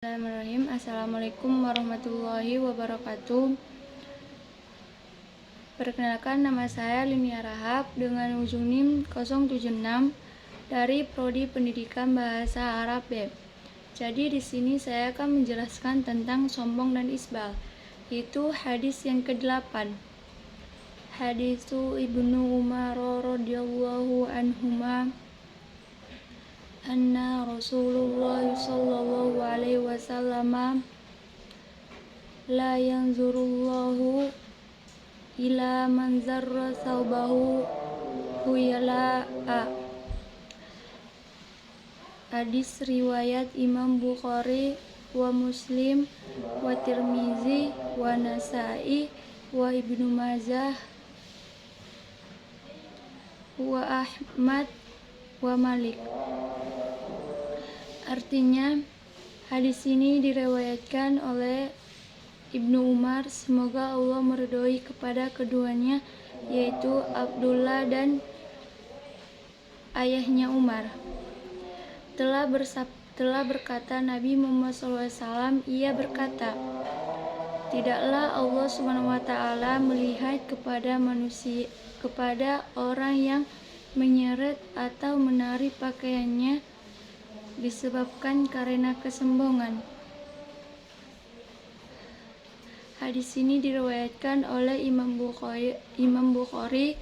Bismillahirrahmanirrahim. Assalamualaikum warahmatullahi wabarakatuh. Perkenalkan, nama saya Linia Rahab dengan ujung NIM 076 dari Prodi Pendidikan Bahasa Arab B. Jadi di sini saya akan menjelaskan tentang sombong dan isbal, yaitu hadis yang ke-8. Hadisu Ibnu Umar radhiyallahu anhuma anna Rasulullah sallallahu alaihi wasallam la yanzurullahu ila man zarra thawbahu huyala'a. Hadis riwayat Imam Bukhari wa Muslim wa Tirmizi wa Nasa'i wa Ibnu Majah wa Ahmad wa Malik. Artinya, hadis ini diriwayatkan oleh Ibnu Umar, semoga Allah meridhoi kepada keduanya, yaitu Abdullah dan ayahnya Umar. Telah berkata Nabi Muhammad SAW, ia berkata, tidaklah Allah SWT melihat kepada manusia, kepada orang yang menyeret atau menarik pakaiannya disebabkan karena kesombongan. Hadis ini diriwayatkan oleh Imam Bukhari,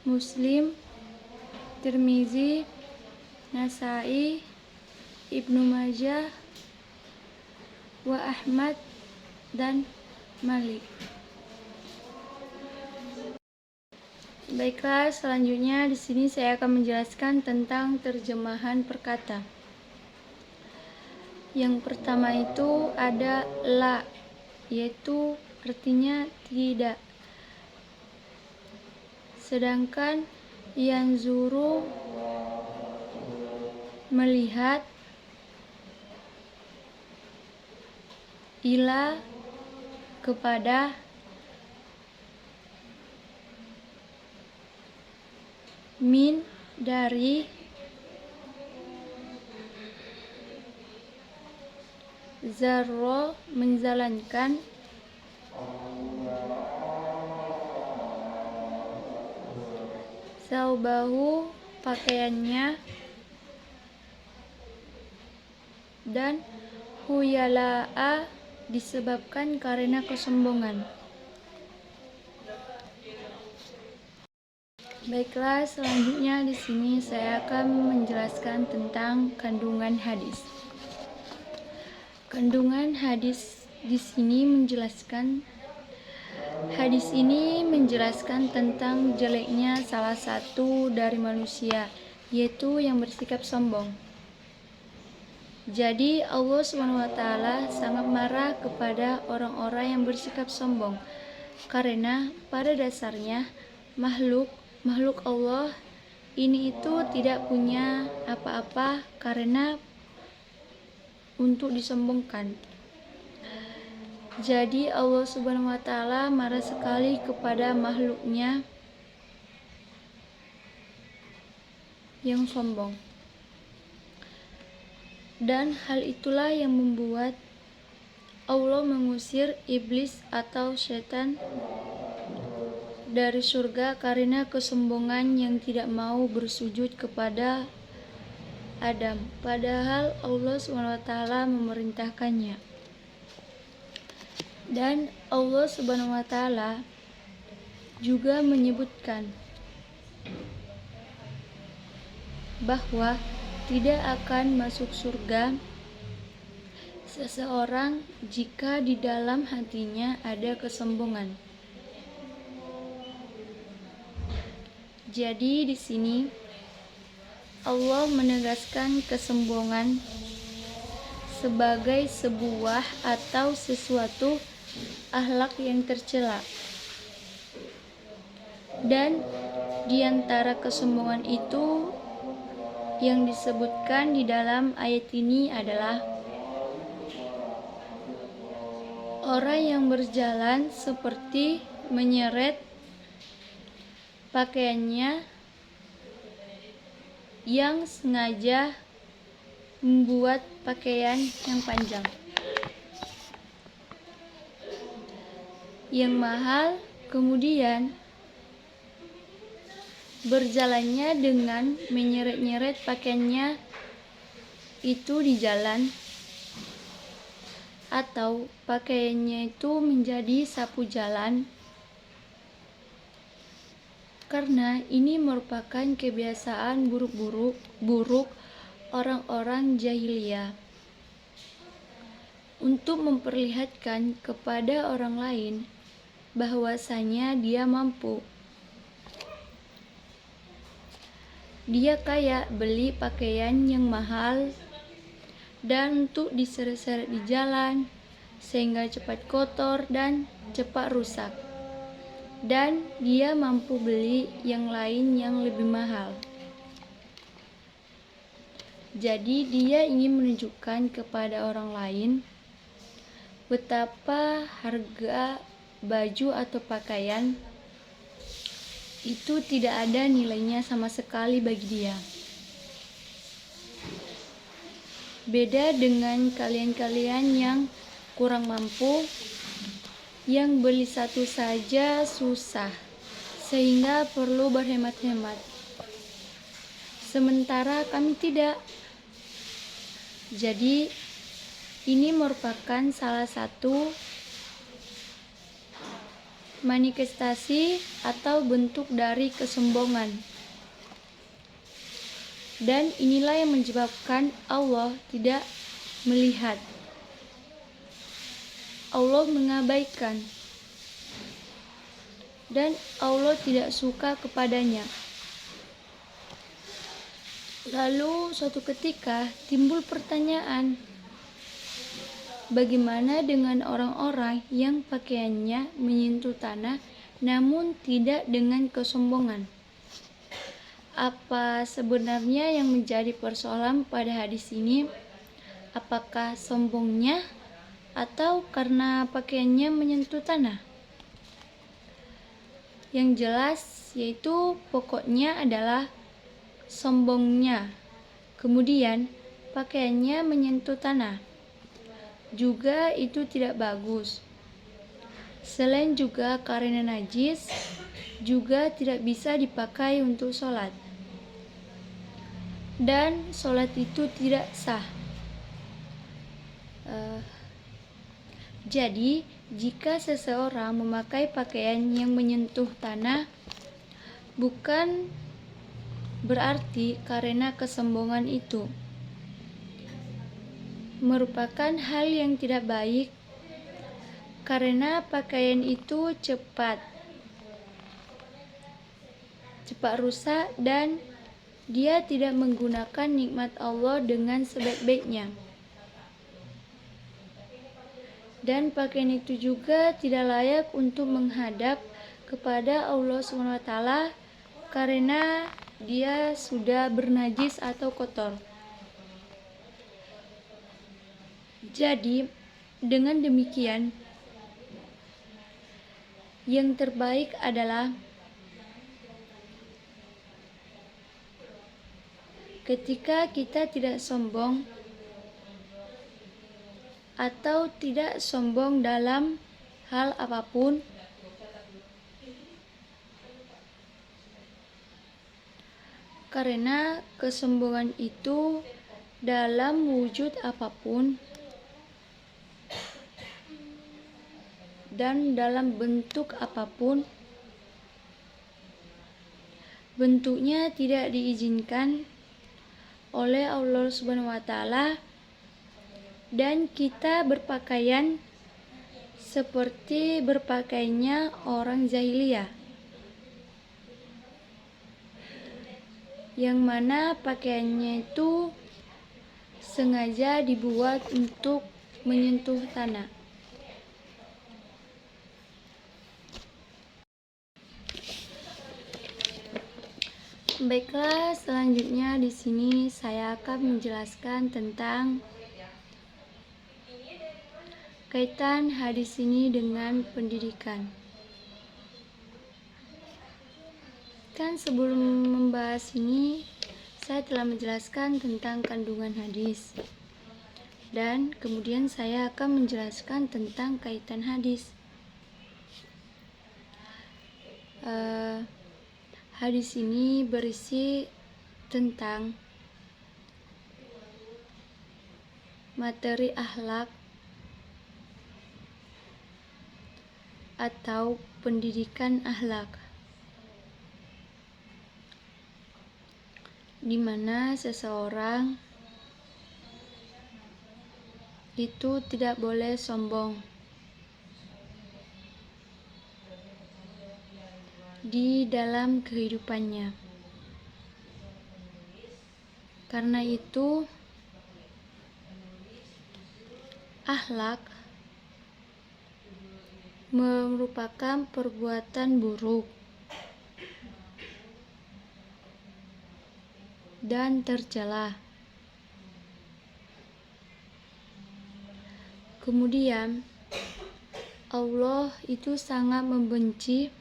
Muslim, Tirmizi, Nasa'i, Ibnu Majah, wa Ahmad dan Malik. Baiklah, selanjutnya di sini saya akan menjelaskan tentang terjemahan perkata. Yang pertama itu ada la, yaitu artinya tidak. Sedangkan yanzuru melihat, ila kepada, min dari, zarro menjalankan, saubahu pakaiannya, dan huyala'a disebabkan karena kesombongan. Baiklah, selanjutnya di sini saya akan menjelaskan tentang kandungan hadis. Kandungan hadis di sini hadis ini menjelaskan tentang jeleknya salah satu dari manusia, yaitu yang bersikap sombong. Jadi Allah SWT sangat marah kepada orang-orang yang bersikap sombong, karena pada dasarnya makhluk Allah ini itu tidak punya apa-apa karena untuk disombongkan. Jadi Allah SWT marah sekali kepada makhluknya yang sombong. Dan hal itulah yang membuat Allah mengusir iblis atau setan dari surga karena kesombongan yang tidak mau bersujud kepada Adam, padahal Allah SWT memerintahkannya. Dan Allah SWT juga menyebutkan bahwa tidak akan masuk surga seseorang jika di dalam hatinya ada kesombongan. Jadi di sini Allah menegaskan kesombongan sebagai sebuah atau sesuatu akhlak yang tercela. Dan di antara kesombongan itu yang disebutkan di dalam ayat ini adalah orang yang berjalan seperti menyeret pakaiannya yang sengaja membuat pakaian yang panjang. yang mahal, kemudian berjalannya dengan menyeret-nyeret pakaiannya itu di jalan, atau pakaiannya itu menjadi sapu jalan, karena ini merupakan kebiasaan buruk orang-orang jahiliyah untuk memperlihatkan kepada orang lain bahwasanya dia mampu. Dia kaya beli pakaian yang mahal dan untuk diseret-seret di jalan sehingga cepat kotor dan cepat rusak. Dan dia mampu beli yang lain yang lebih mahal. Jadi dia ingin menunjukkan kepada orang lain betapa harga baju atau pakaian itu tidak ada nilainya sama sekali bagi dia. Beda dengan kalian-kalian yang kurang mampu, yang beli satu saja susah, sehingga perlu berhemat-hemat. Sementara kami tidak. Jadi, ini merupakan salah satu manifestasi atau bentuk dari kesombongan. Dan inilah yang menyebabkan Allah tidak melihat. Allah mengabaikan. Dan Allah tidak suka kepadanya. Lalu suatu ketika timbul pertanyaan, bagaimana dengan orang-orang yang pakaiannya menyentuh tanah namun tidak dengan kesombongan? Apa sebenarnya yang menjadi persoalan pada hadis ini? Apakah sombongnya atau karena pakaiannya menyentuh tanah? Yang jelas yaitu pokoknya adalah sombongnya. Kemudian pakaiannya menyentuh tanah. Juga itu tidak bagus. Selain juga karena najis, juga tidak bisa dipakai untuk sholat. Dan sholat itu tidak sah. Jadi, jika seseorang memakai pakaian yang menyentuh tanah, bukan berarti karena kesombongan itu. Merupakan hal yang tidak baik karena pakaian itu cepat rusak dan dia tidak menggunakan nikmat Allah dengan sebaik-baiknya. Dan pakaian itu juga tidak layak untuk menghadap kepada Allah SWT karena dia sudah bernajis atau kotor. Jadi, dengan demikian, yang terbaik adalah ketika kita tidak sombong atau tidak sombong dalam hal apapun, karena kesombongan itu dalam wujud apapun dan dalam bentuk apapun, bentuknya tidak diizinkan oleh Allah SWT, dan kita berpakaian seperti berpakaiannya orang jahiliyah, yang mana pakaiannya itu sengaja dibuat untuk menyentuh tanah. Baiklah, selanjutnya di sini saya akan menjelaskan tentang kaitan hadis ini dengan pendidikan. Kan sebelum membahas ini, saya telah menjelaskan tentang kandungan hadis. Dan kemudian saya akan menjelaskan tentang kaitan hadis. Eh, Hadis ini berisi tentang materi akhlak atau pendidikan akhlak, di mana seseorang itu tidak boleh sombong di dalam kehidupannya. Karena itu, akhlak merupakan perbuatan buruk dan tercela. Kemudian, Allah itu sangat membenci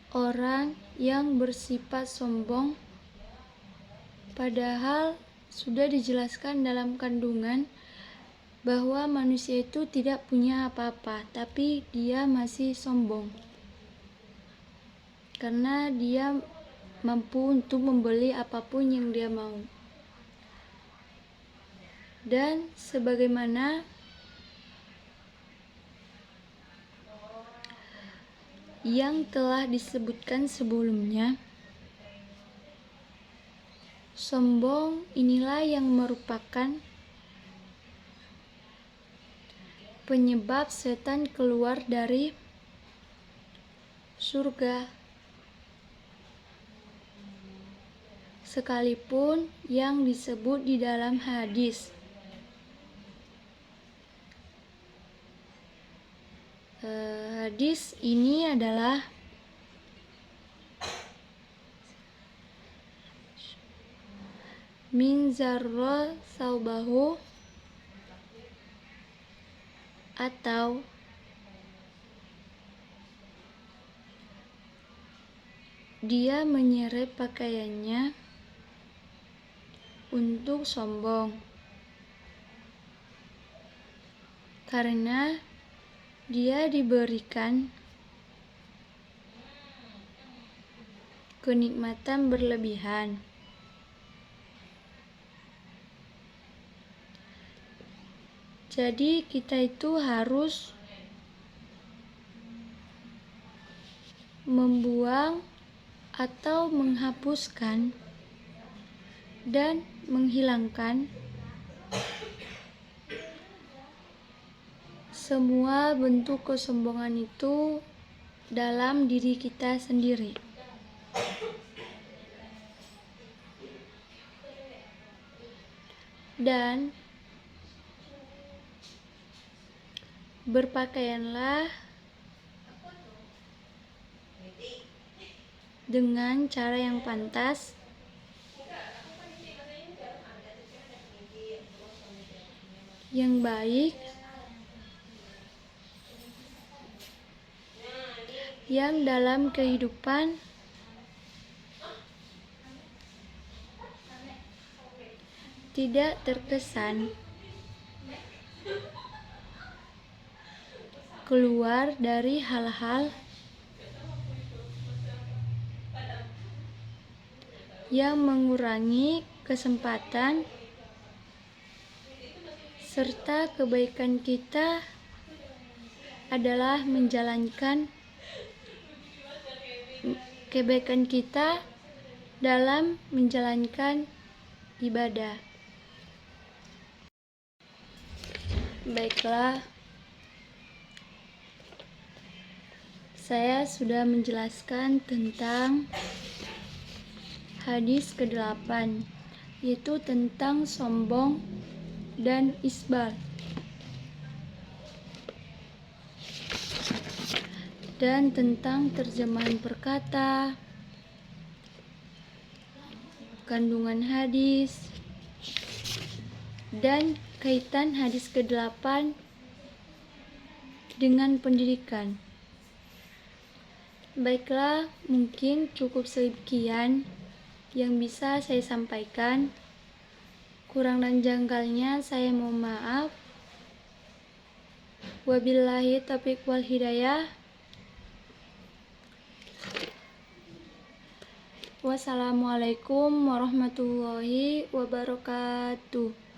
orang yang bersifat sombong, padahal sudah dijelaskan dalam kandungan bahwa manusia itu tidak punya apa-apa, tapi dia masih sombong karena dia mampu untuk membeli apapun yang dia mau. Dan sebagaimana yang telah disebutkan sebelumnya, sombong inilah yang merupakan penyebab setan keluar dari surga. Sekalipun yang disebut di dalam hadis, hadis ini adalah min zarra saubahu, atau dia menyeret pakaiannya untuk sombong, karena dia diberikan kenikmatan berlebihan. Jadi kita itu harus membuang atau menghapuskan dan menghilangkan semua bentuk kesombongan itu dalam diri kita sendiri. Dan berpakaianlah dengan cara yang pantas, yang baik, yang dalam kehidupan tidak terkesan keluar dari hal-hal yang mengurangi kesempatan serta kebaikan kita adalah menjalankan kebaikan kita dalam menjalankan ibadah. Baiklah, saya sudah menjelaskan tentang hadis ke-8, yaitu tentang sombong dan isbal, dan tentang terjemahan perkata, kandungan hadis, dan kaitan hadis ke-8 dengan pendidikan. Baiklah, mungkin cukup sekian yang bisa saya sampaikan. Kurang dan janggalnya saya mohon maaf. Wabillahi taufiq wal hidayah. Wassalamualaikum warahmatullahi wabarakatuh.